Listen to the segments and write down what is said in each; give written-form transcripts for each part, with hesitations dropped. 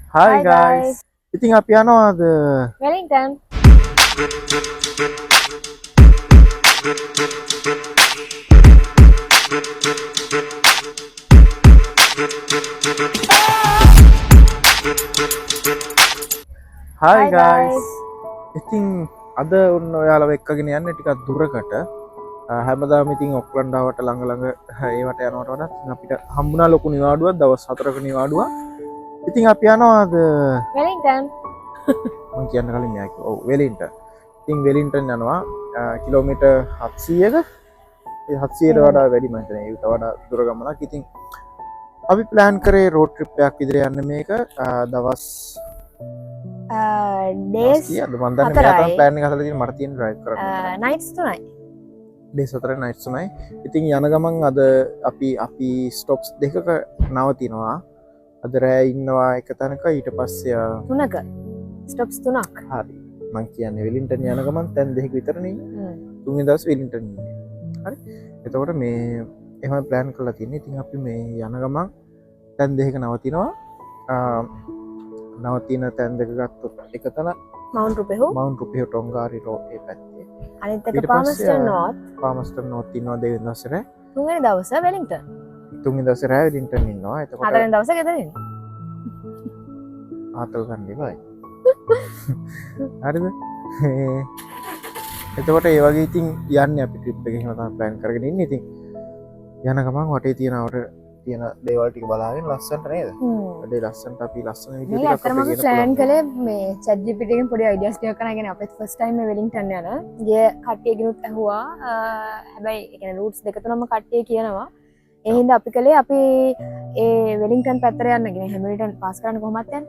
Hi Hi guys. guys. Iting අපි යනවාද Wellington. Hi Hi guys. guys. ඉතින් අද ඔන්න ඔයාලව එක්කගෙන යන්න ටිකක් දුරකට හැමදාම ඉතින් ඔක්ලන්ඩාවට ළඟ ළඟ ඒවට යනවට වඩා ඉතින් අපිට හම්බුණා ලොකු නිවාඩුවක් දවස් 4ක නිවාඩුවක්. ඉතින් අපි යනවාද Wellington. මම කියන්න කලින් මෙයා කිව්වා. ඔව් වෙලින්ටන්. ඉතින් වෙලින්ටන් යනවා කිලෝමීටර් 700ක. ඒ 700ට වඩා වැඩි මම හිතන්නේ ඒකට වඩා දුර ගමනක්. ඉතින් අපි ප්ලෑන් කරේ රෝඩ් ට්‍රිප් එකක් විදිහට යන්න මේක දවස් Days අද මන්දන්න හතරයි. ප්ලෑන් හල මට තියෙන ඩ්‍රයිව් කරන්න nights තුනයි. ඩේ සතර නයිට්සුනයි. ඉතින් යන ගමන් අද අපි ස්ටොප්ස් දෙකක නවතිනවා. අද රෑ ඉන්නවා එක තැනක ඊට පස්සය තුනක. ස්ටොප්ස් තුනක්. හරි මං කියන්න වෙලින්ටන් යන ගමන් තැන් දෙක විතරන තුන් දස් වෙලින්ටන් හරි එතකොට මේ එම ප්ලෑන් කරලා තින්න. ඉතින් අපි මේ යන ගමන් තැන් දෙක නවතිනවා. නවතින තැන් දෙක ගත්තු එකතන මවුන්ට් රුපෙහු. මවුන්ට් රුපියෝ ටොංගාරි රෝ ඒ පැත්තේ අනිත් ඊට එක පාමස්ටර් නෝත්. පාමස්ටර් නෝත් ඉන්නවා දෙවෙනි දවසේ තුන්වෙනි දවස වෙලින්ටන්. තුන්වෙනි දවසේ රෑ වෙලින්ටන් ඉන්නවා. එතකොට හතරවෙනි දවස ගෙදර ඉන්න. ආතල් ගන්න එපායි. හරිද? එතකොට ඒ වගේ ඉතින් යන්නේ අපි ට්‍රිප් එකේ එහෙම තමයි ප්ලෑන් කරගෙන ඉන්නේ. ඉතින් යන ගමන් වටේ තියෙනවට තියෙන දේවල් ටික බලාගෙන ලස්සනට නේද? වැඩේ ලස්සනට අපි ලස්සන මේ විදිහට අතරම අපි ප්ලෑන් කළේ මේ chat GPT එකෙන් පොඩි අයිඩියාස් ටිකක් අරගෙන අපිත් ෆස්ට් ටයිම් මේ වෙලින්ටන් යන. ගිය කට්ටියගෙනුත් ඇහුවා. හැබැයි ඒ කියන්නේ රූට්ස් දෙක තුනම කට්ටිය කියනවා. ඒ හින්දා අපි කළේ අපි ඒ වෙලින්ටන් පැත්තට යන්න ගෙන හැමිල්ටන් පාස් කරන්න කොහොමද යන්නේ.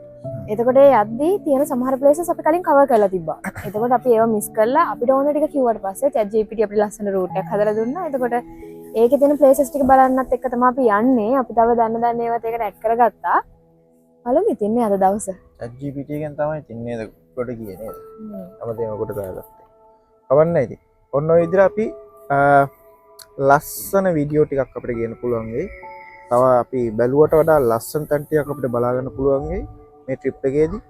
එතකොට ඒ යද්දී තියෙන සමහර ප්ලේසස් අපි කලින් කවර් කරලා තිබ්බා. එතකොට අපි ඒවා මිස් කරලා අපිට ඕන ටික කිව්වට පස්සේ chat GPT අපිට ලස්සන රූට් එකක් හදලා දුන්නා. එතකොට ඒකේ තියෙන ප්ලේසස් ටික බලන්නත් එක්ක තමයි අපි යන්නේ. අපි තව දන්න ඒවත් ඒකට ඇඩ් කරගත්තා. බලමු ඉතින් මේ අද දවස. chat GPT එකෙන් තමයි ඉතින් නේද කොට ගියේ නේද? හැමදේම කොට දාගත්තා. කවන්නයි ඉතින්. ඔන්න ඔය විදිහට අපි ලස්සන වීඩියෝ ටිකක් අපිට ගන්න පුළුවන් වෙයි. තව අපි බැලුවට වඩා ලස්සන තැන් ටිකක් අපිට බලා ගන්න පුළුවන් වෙයි මේ ට්‍රිප් එකේදී.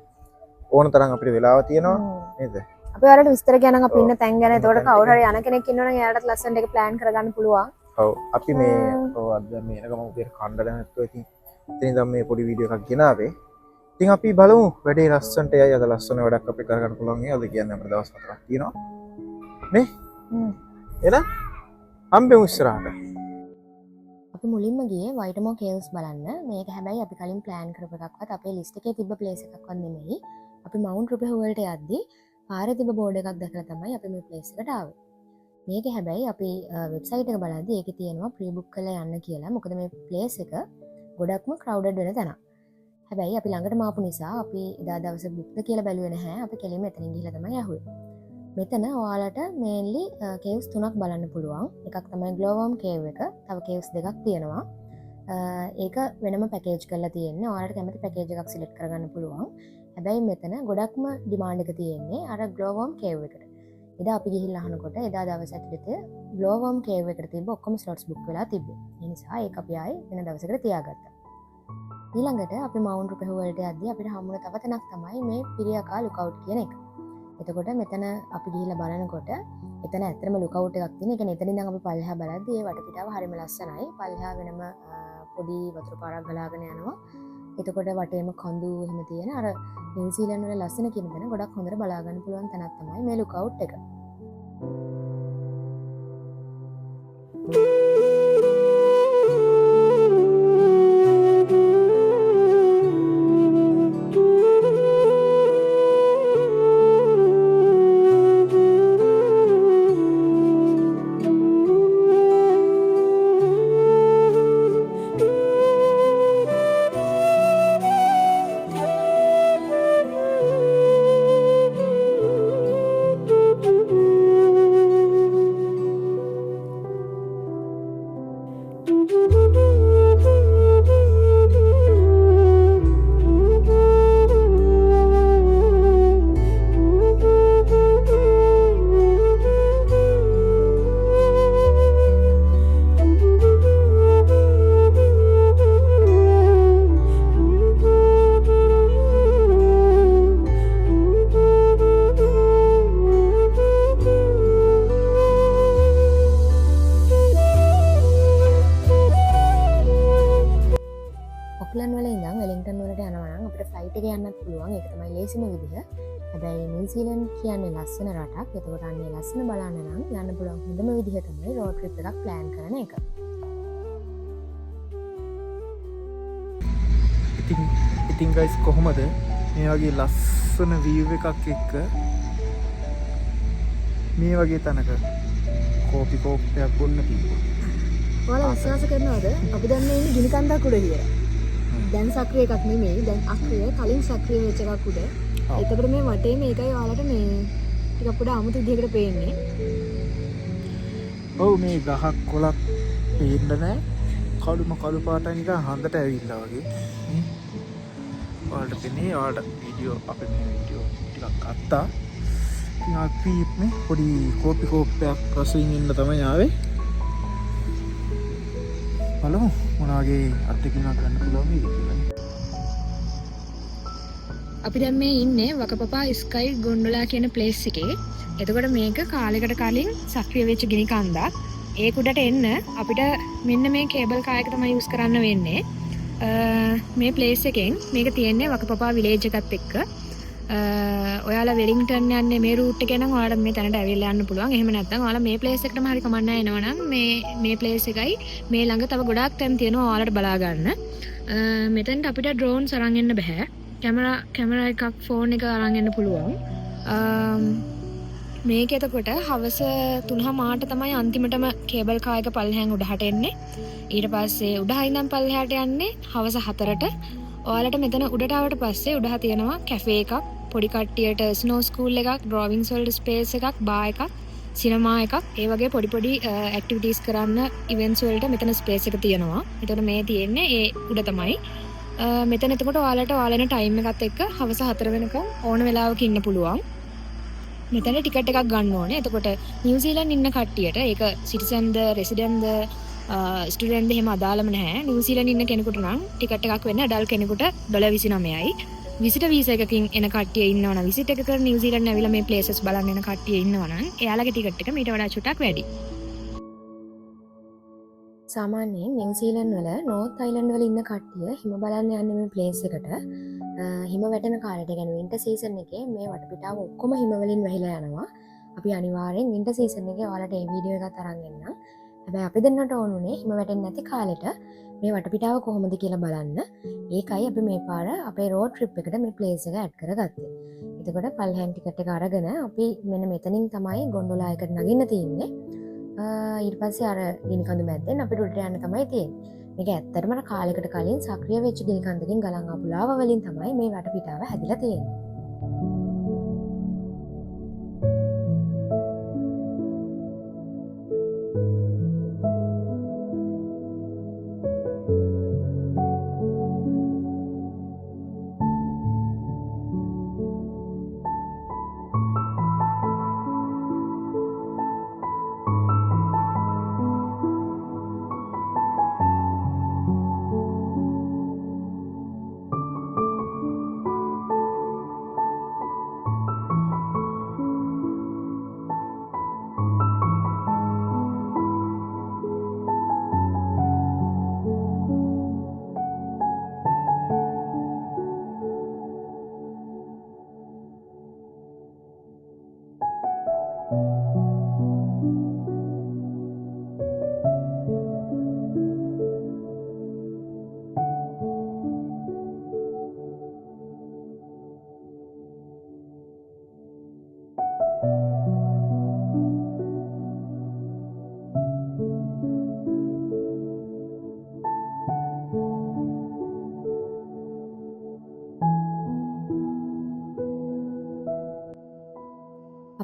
ඕන තරම් අපිට වෙලාව තියෙනවා නේද? අපි ඔයාලට විස්තර කියනනම් අපි ඉන්න තැන් ගැන. එතකොට කවුරු හරි යන කෙනෙක් ඉන්නවනම් එයාටත් ලස්සන දෙක ප්ලෑන් කරගන්න පුළුවන්. ඔව් අපි මේ ඔව් අද මේ ගම උදේට කණ්ඩ නැත්තුව ඉතින් ඉතින් දැන් මේ පොඩි වීඩියෝ එකක් ගෙනාවේ. ඉතින් අපි බලමු වැඩේ ලස්සනට යයි. අද ලස්සන වැඩක් අපිට කරගන්න පුළුවන්. අද කියන්නේ අපිට දවස් 4ක් තියෙනවා නේ. එහෙනම් හම්බෙමු ඉස්සරහට. අපි මුලින්ම ගියේ වයිටමෝ කේව්ස් බලන්න. මේක හැබැයි අපි කලින් ප්ලෑන් කරපු එකක්වත් අපේ ලිස්ට් එකේ තිබ්බ ප්ලේස් එකක්වත් නෙමෙයි. අපි මවුන්ට් රුපෙහු වලට යද්දී පාරේ තිබ්බ බෝඩ් එකක් දැකලා තමයි අපි මේ ප්ලේස් එකට ආවේ. මේක හැබැයි අපි වෙබ්සයිට් එක බලද්දී ඒකේ තියෙනවා ප්‍රී බුක් කරලා යන්න කියලා. මොකද මේ ප්ලේස් එක ගොඩක්ම ක්‍රවුඩඩ් වෙන තැනක්. හැබැයි අපි ළඟටම ආපු නිසා අපි එදා දවසේ බුක්ද කියලා බැලුවේ නැහැ. අපි කෙලින්ම එතනින් ගිහලා තමයි ආවේ. මෙතන ඔයාලට මේන්ලි කේව්ස් තුනක් බලන්න පුළුවන්. එකක් තමයි ග්ලෝවර්ම් කේව් එක. තව කේව්ස් දෙකක් තියෙනවා. ඒක වෙනම පැකේජ් කරලා තියෙන්නේ. ඔයාලට කැමති පැකේජ් එකක් සිලෙක්ට් කරගන්න පුළුවන්. හැබැයි මෙතන ගොඩක්ම ඩිමාන්ඩ් එක තියෙන්නේ අර ග්ලෝවර්ම් කේව් එකට. එදා අපි ගිහිල්ලා අහනකොට එදා දවස් ඇතුළත ග්ලෝවර්ම් කේව් එකට තිබ්බ ඔක්කොම ස්ලොට්ස් බුක් වෙලා තිබ්බේ. ඒ නිසා ඒක අපි ආයේ වෙන දවසකට තියාගත්තා. ඊළඟට අපි මවුන්ට් රුපෙහු වලට යද්දී අපිට හම්බුන තව තැනක් තමයි මේ පිරියාකා ලුකවුට් කියන එක. එතකොට මෙතන අපි ගිහිල්ලා බලනකොට එතන ඇත්තටම ලුකවුට් එකක් තියෙන. ඒ කියන්නේ එතනින් ඉඳන් අපි පල්ලෙහා බලද්දී ඒ වටපිටාව හරිම ලස්සනයි. පල්ලෙහා වෙනම පොඩි වතුර පාරක් ගලාගෙන යනවා. එතකොට වටේම කඳු එහෙම තියෙන අර නිව්සීලන්ත වල ලස්සන කියන තැන ගොඩක් හොඳට බලා ගන්න පුළුවන් තැනක් තමයි මේ ලුකවුට් එක. එකට යනවා නම් අපිට ෆ්ලයිට් එක යන්නත් පුළුවන්. ඒක තමයි ලේසිම විදිහ. හැබැයි නිව්සීලන්ඩ් කියන්නේ ලස්සන රටක්. එතකොට අන්නේ ලස්සන බලන්න නම් යන්න පුළුවන් හොඳම විදිහ තමයි රෝඩ් ට්‍රිප් එකක් ප්ලෑන් කරන එක. ඉතින් ගයිස් කොහොමද මේ වගේ ලස්සන වීව් එකක් එක්ක මේ වගේ තැනක කෝපි කෝප්පයක් බොන්න තියෙනවා. ඔයාලා විශ්වාස කරනවද අපි දැන් මේ ඉන්නේ ගිනි කන්දක් උඩ කියලා? දැන් සක්‍රිය එකක් නෙමෙයි. දැන් අක්‍රිය කලින් සක්‍රිය වෙච්ච එකක් උඩ. එතකොට මේ වටේ මේකයි ඔයාලට මේ ටිකක් උඩ අමුතු විදිහකට පේන්නේ. ඔව් මේ ගහක් කොළක් පේන්න නැහැ. කළු පාටයි නිකන් හඳට ඇවිල්ලා වගේ. ඔයාලට පෙනේ ඔයාලට වීඩියෝ අපේ මේ වීඩියෝ ටිකක් අත්තා. ඉතින් අපි මේ පොඩි කෝපි කෝප්පයක් රසවින් ඉන්න තමයි ආවේ. බලමු මොනවාගේ අත්දැකීමක් ගන්න පුළුවන් වේද කියලා. අපි දැන් මේ ඉන්නේ වකපපා ස්කයි ගොන්ඩොලා කියන ප්ලේස් එකේ. එතකොට මේක කාලයකට කලින් සක්‍රිය වෙච්ච ගිනි කන්දක්. ඒක උඩට එන්න අපිට මෙන්න මේ කේබල් කාර් එක තමයි යූස් කරන්න වෙන්නේ. මේ ප්ලේස් එකෙන් මේක තියෙන්නේ වකපපා විලේජ් එකත් එක්ක. ඔයාලා වෙලින්ටන් යන්නේ මේ රූට් එකේ නම් ඔයාලට මේ තැනට ඇවිල්ලා යන්න පුළුවන්. එහෙම නැත්නම් ඔයාලා මේ ප්ලේස් එකටම හරි කමන්න එනවනම් මේ ප්ලේස් එකයි මේ ළඟ තව ගොඩාක් තැන් තියෙනවා ඔයාලට බලා ගන්න. මෙතෙන්ට අපිට ඩ්‍රෝන්ස් අරන් එන්න බෑ. කැමරා එකක් ෆෝන් එක අරන් එන්න පුළුවන්. මේක එතකොට හවස 3:00 තමයි අන්තිමටම කේබල් කාර් එක පල්ලෙහාන් උඩහට එන්නේ. ඊට පස්සේ උඩහා ඉඳන් පල්ලෙහාට යන්නේ හවස 4ට. ඔයාලට මෙතන උඩට ආවට පස්සේ උඩහා තියෙනවා කැෆේ එකක්, පොඩි කට්ටියට ස්නෝ ස්කූල් එකක්, ඩ්‍රොවිංස් වලට ස්පේස් එකක්, බාර් එකක්, සිනමා එකක්, ඒ වගේ පොඩි ඇක්ටිවිටීස් කරන්න ඉවෙන්ට්ස් වලට මෙතන ස්පේස් එක තියෙනවා. එතකොට මේ තියෙන්නේ ඒ උඩ තමයි. මෙතන එතකොට ඔයාලට ඔයාලන ටයිම් එකත් එක්ක හවස 4 වෙනකම් ඕන වෙලාවක ඉන්න පුළුවන්. මෙතන ටිකට් එකක් ගන්න ඕනේ. එතකොට නිව්සීලන්ඩ් ඉන්න කට්ටියට ඒක සිටිසන්ද, රෙසිඩන්ට්ද, ස්ටුඩන්ට්ද එහෙම අදාළම නැහැ. නිව්සීලන්ඩ් ඉන්න කෙනෙකුට නම් ටිකට් එකක් වෙන්නේ අඩල්ට් කෙනෙකුට $29යි. විසිටර් වීසා එකකින් එන කට්ටිය ඉන්නවනම් විසිට් එක කරන නිව්සීලන්ඩ් ඇවිල්ලා මේ ප්ලේසස් බලන්න එන කට්ටිය ඉන්නවනම් එයාලගේ ටිකට් එක මීට වඩා චුට්ටක් වැඩි. සාමාන්‍යයෙන් නිව්සීලන්ඩ් වල නෝර්ත් අයිලන්ඩ් වල ඉන්න කට්ටිය හිම බලන්න යන්නේ මේ ප්ලේස් එකට. හිම වැටෙන කාලෙට ගැන වින්ටර් සීසන් එකේ මේ වටපිටාව ඔක්කොම හිම වලින් වැහිලා යනවා. අපි අනිවාර්යෙන් වින්ටර් සීසන් එකේ ඔයාලට මේ වීඩියෝ එකත් අරන් එන්නම්. හැබැයි අපි දෙන්නට ඕනුනේ හිම වැටෙන්නේ නැති කාලෙට මේ වටපිටාව කොහොමද කියලා බලන්න. ඒකයි අපි මේ පාර අපේ රෝඩ් ට්‍රිප් එකට මේ ප්ලේස් එක ඇඩ් කරගත්තේ. එතකොට පල්ලෙහාන් ටිකට් එක අරගෙන අපි මෙන්න මෙතනින් තමයි ගොන්ඩොලා එකට නගින්න තියෙන්නේ. ඊට පස්සේ අර ගිනි කඳු මැද්දෙන් අපිට උඩට යන්න තමයි තියෙන්නේ. මේක ඇත්තටම කාලයකට කලින් සක්‍රිය වෙච්ච ගිනි කන්දකින් ගලන් ආපු ලාවා වලින් තමයි මේ වටපිටාව හැදිලා තියෙන්නේ.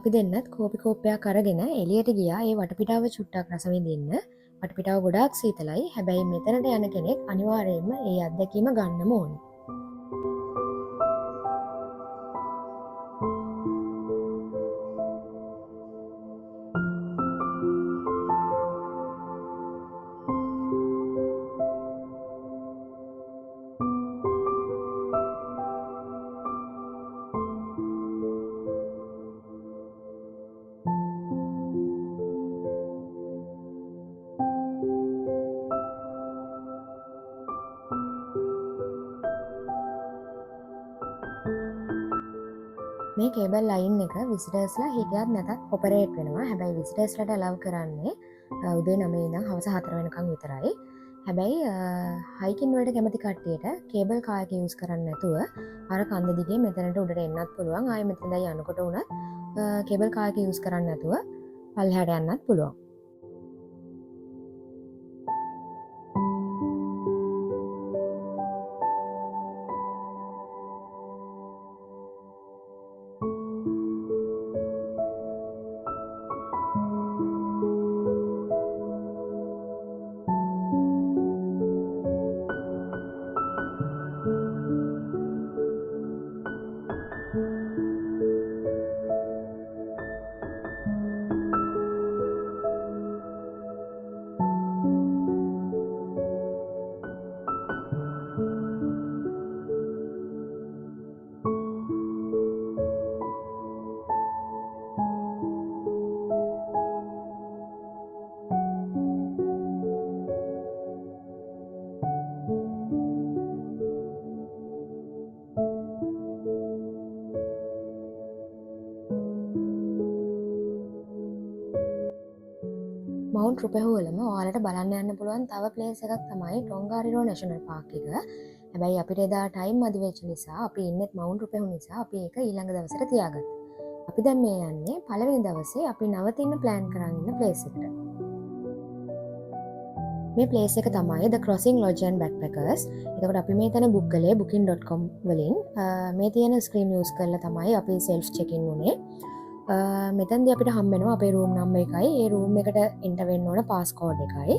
අපි දෙන්නත් කෝපි කෝප්පයක් අරගෙන එළියට ගියා. ඒ වටපිටාව චුට්ටක් රස විඳින්න. වටපිටාව ගොඩාක් සීතලයි. හැබැයි මෙතනට යන කෙනෙක් අනිවාර්යයෙන්ම ඒ අත්දැකීම ගන්නම ඕනේ. මේ කේබල් ලයින් එක විසිටර්ස්ලා හිටියත් නැතත් ඔපරේට් වෙනවා. හැබැයි විසිටර්ස්ලට allow කරන්නේ උදේ 9 ඉඳන් හවස 4 වෙනකන් විතරයි. හැබැයි හයිකින් වලට කැමති කට්ටියට කේබල් කාර් එක යූස් කරන්න නැතුව අර කන්ද දිගේ මෙතනට උඩට එන්නත් පුළුවන්. ආයෙ මෙතන දැන් යනකොට උනත් කේබල් කාර් එක යූස් කරන්න නැතුව පල්ලෙහාට යන්නත් පුළුවන්. මවුන්ට් රුපෙහුවලම ඔයාලට බලන්න යන්න පුළුවන් තව ප්ලේස් එකක් තමයි ටොංගාරිරෝ නැෂනල් පාර්ක් එක. හැබැයි අපිට එදා ටයිම් මදි වෙච්ච නිසා අපි ඉන්නෙත් මවුන්ට් රුපෙහු නිසා අපි ඒක ඊළඟ දවසට තියාගත්තා. අපි දැන් මේ යන්නේ පළවෙනි දවසේ අපි නවතින්න ප්ලෑන් කරන් ඉන්න ප්ලේස් එකට. මේ ප්ලේස් එක තමයි The Crossing Lodge and Backpackers. එතකොට අපි මේ තැන බුක් කළේ booking.com වලින්. මේ තියෙන ස්ක්‍රීන් යූස් කරලා තමයි අපි self check in උනේ. මෙතන්දි අපිට හම්බෙනවා අපේ රූම් නම්බර් එකයි. ඒ රූම් එකට එන්ටර් වෙන්න ඕන පාස්කෝඩ් එකයි.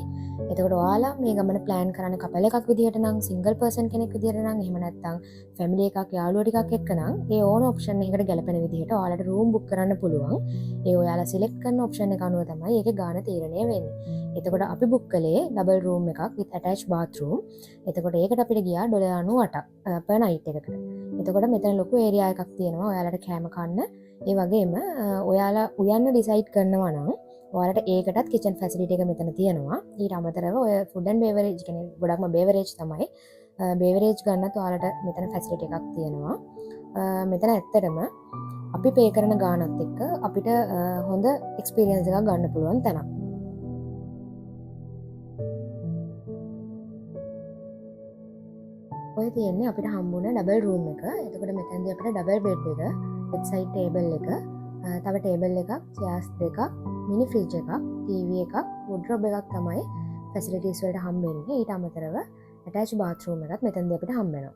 එතකොට ඔයාලා මේ ගමන ප්ලෑන් කරන්නේ කපල් එකක් විදිහට නම් සිංගල් පර්සන් කෙනෙක් විදිහට නම් එහෙම නැත්නම් ෆැමිලි එකක් යාළුවෝ ටිකක් එක්ක නම් ඒ ඕන ඔප්ෂන් එකකට ගැලපෙන විදිහට ඔයාලට රූම් බුක් කරන්න පුළුවන්. ඒ ඔයාලා සිලෙක්ට් කරන ඔප්ෂන් එක අනුව තමයි ඒකේ ගාණ තීරණය වෙන්නේ. එතකොට අපි බුක් කළේ ඩබල් රූම් එකක් with attached bathroom. එතකොට ඒකට අපිට ගියා $98 per night එකකට. එතකොට මෙතන ලොකු ඒරියා එකක් තියෙනවා ඔයාලට කෑම කන්න. ඒ වගේම ඔයාලා උයන්න ඩිසයිඩ් කරනවා නම් ඔයාලට ඒකටත් කිචන් ෆැසිලිටි එක මෙතන තියෙනවා. ඊට අමතරව ඔය ෆුඩ් ඇන්ඩ් බේවරේජ් කියන්නේ ගොඩක්ම බේවරේජ් තමයි. බේවරේජ් ගන්නත් ඔයාලට මෙතන ෆැසිලිටි එකක් තියෙනවා. මෙතන ඇත්තටම අපි පේ කරන ගානත් එක්ක අපිට හොඳ එක්ස්පීරියන්ස් එකක් ගන්න පුළුවන් තැනක්. ඔය තියෙන්නේ අපිට හම්බුන ඩබල් රූම් එක. එතකොට මෙතනදී අපිට ඩබල් බෙඩ් එක, bedside table එක, තව ටේබල් එකක්, chairs දෙකක්, මිනි ෆ්‍රිජ් එකක්, ටීවී එකක්, wardrobe එකක් තමයි ෆැසිලිටිස් වලට හම්බෙන්නේ. ඊට අමතරව attached bathroom එකත් මෙතනදී අපිට හම්බෙනවා.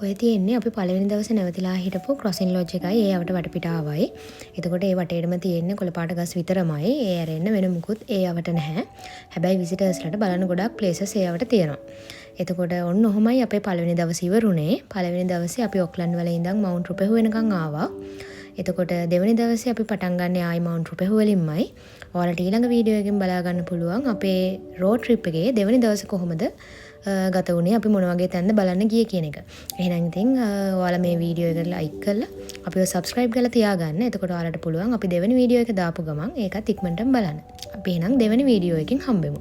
ඔය තියෙන්නේ අපි පළවෙනි දවසේ නැවතිලා හිටපු ක්‍රොසින් ලොජ් එකයි ඒ අවට වටපිටාවයි. එතකොට ඒ වටේටම තියෙන්නේ කොළපාට ගස් විතරමයි. ඒ ඇරෙන්න වෙන මුකුත් ඒ අවට නැහැ. හැබැයි විසිටර්ස්ලට බලන්න ගොඩක් ප්ලේසස් ඒ අවට තියෙනවා. එතකොට ඔන්න ඔහොමයි අපේ පළවෙනි දවසේ ඉවරුනේ. පළවෙනි දවසේ අපි ඔක්ලන්ඩ් වල ඉඳන් මවුන්ට් රුපෙහු වෙනකන් ආවා. එතකොට දෙවෙනි දවසේ අපි පටන් ගන්න ආයි මවුන්ට් රුපෙහු වලින්මයි. ඔයාලට ඊළඟ වීඩියෝ එකෙන් බලා ගන්න පුළුවන් අපේ රෝඩ් ට්‍රිප් එකේ දෙවෙනි දවසේ කොහොමද ගත වුණේ, අපි මොන වගේ තැනද බලන්න ගියේ කියන එක. එහෙනම් ඉතින් ඔයාලා මේ වීඩියෝ එක ලයික් කරලා අපිව subscribe කරලා තියාගන්න. එතකොට ඔයාලට පුළුවන් අපි දෙවෙනි වීඩියෝ එක දාපු ගමන් ඒකත් ඉක්මනටම බලන්න. අපි එහෙනම් දෙවෙනි වීඩියෝ එකකින් හම්බෙමු.